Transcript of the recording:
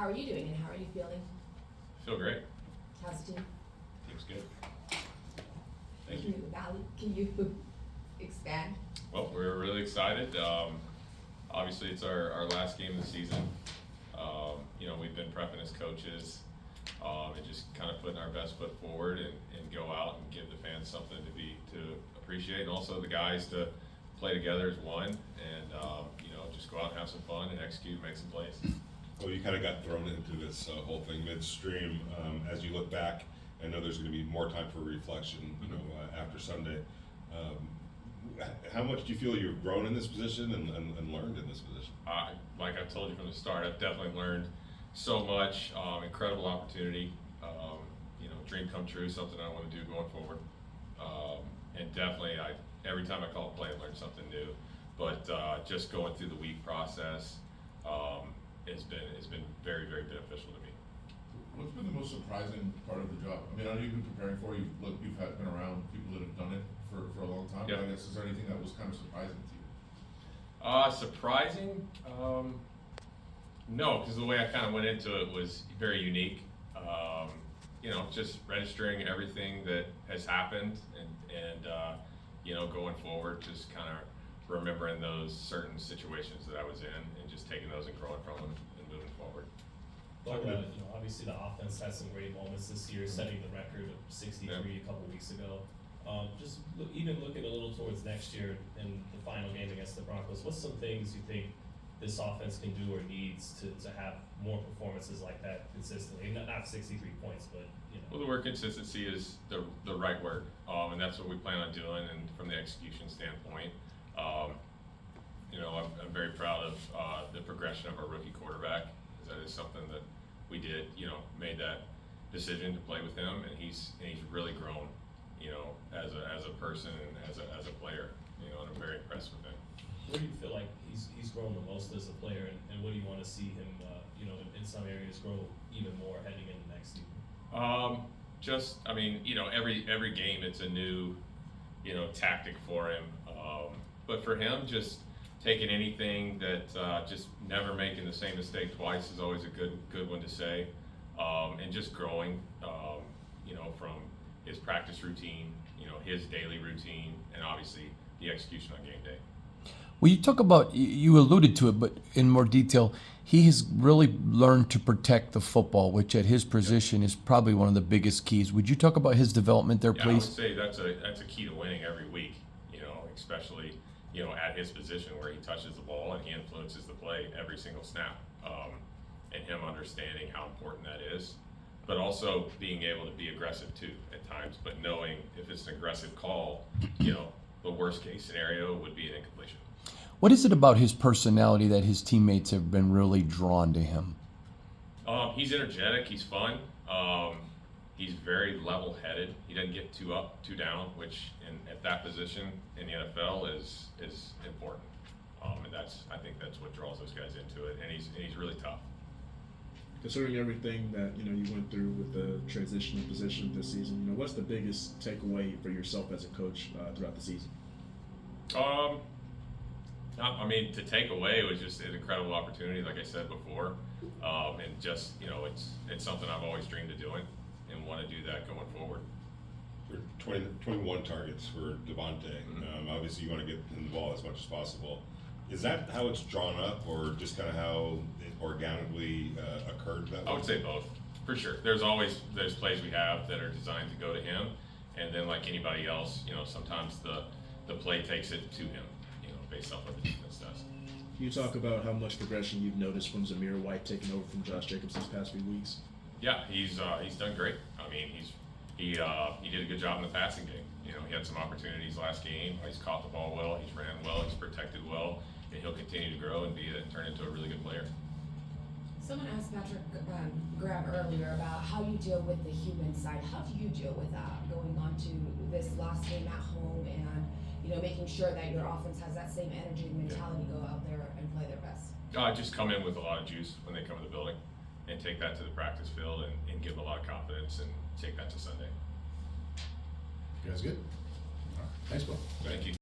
How are you doing and how are you feeling? Feel great. How's the team? Team's good. Thank you. Can you expand? Well, we're really excited. Obviously, it's our last game of the season. We've been prepping as coaches and just kind of putting our best foot forward and go out and give the fans something to appreciate, and also the guys to play together as one and just go out and have some fun and execute and make some plays. Well, you kind of got thrown into this whole thing midstream. As you look back, I know there's going to be more time for reflection, after Sunday. How much do you feel you've grown in this position and learned in this position? Like I told you from the start, I've definitely learned so much. Incredible opportunity. Dream come true. Something I want to do going forward. And definitely, every time I call a play, I learn something new. But just going through the week process, it's been very, very beneficial to me. What's been the most surprising part of the job? I mean, I know you've been preparing for it. You've been around people that have done it for a long time. Yeah. But I guess, is there anything that was kind of surprising to you? Surprising? No, because the way I kind of went into it was very unique. Just registering everything that has happened and going forward, just kind of remembering those certain situations that I was in and just taking those and growing from them and moving forward. Well, obviously the offense had some great moments this year, setting the record of 63 a couple weeks ago. Even looking a little towards next year in the final game against the Broncos, what's some things you think this offense can do or needs to have more performances like that consistently? Not 63 points, but Well, the word consistency is the right word, and that's what we plan on doing. And from the execution standpoint, I'm very proud of the progression of our rookie quarterback. That is something that we did, made that decision to play with him, and he's really grown, as a person and as a player, and I'm very impressed with him. where do you feel like he's grown the most as a player, and what do you want to see him, in some areas grow even more heading into next season? Every game it's a new, tactic for him. But for him, just taking anything that just never making the same mistake twice is always a good one to say, and just growing, from his practice routine, his daily routine, and obviously the execution on game day. Well, you talk about, you alluded to it, but in more detail, he has really learned to protect the football, which at his position is probably one of the biggest keys. Would you talk about his development there, Yeah, please? I would say that's a key to winning every week, especially, at his position where he touches the ball and he influences the play every single snap. And him understanding how important that is, but also being able to be aggressive too at times, but knowing if it's an aggressive call, the worst case scenario would be an incompletion. What is it about his personality that his teammates have been really drawn to him? He's energetic. He's fun. He's very level-headed. He doesn't get too up, too down, which at that position in the NFL is important. And I think that's what draws those guys into it. And he's really tough. Considering everything that you went through with the transition of position this season, what's the biggest takeaway for yourself as a coach throughout the season? To take away, it was just an incredible opportunity, like I said before, and just it's something I've always dreamed of doing, and want to do that going forward. For 21 targets for Devontae. Obviously, you want to get him the ball as much as possible. Is that how it's drawn up, or just kind of how it organically occurred that way? I would say both, for sure. There's plays we have that are designed to go to him, and then like anybody else, sometimes the play takes it to him, based off what the defense does. Can you talk about how much progression you've noticed from Zamir White taking over from Josh Jacobs these past few weeks? Yeah, he's done great. He did a good job in the passing game. He had some opportunities last game. He's caught the ball well. He's ran well. He's protected well, and he'll continue to grow and turn into a really good player. Someone asked Patrick Graham earlier about how you deal with the human side. How do you deal with that going on to this last game at home and making sure that your offense has that same energy and mentality to go out there and play their best? Just come in with a lot of juice when they come to the building, and take that to the practice field and give them a lot of confidence and take that to Sunday. You guys good? All right. Thanks, Bill. Thank you.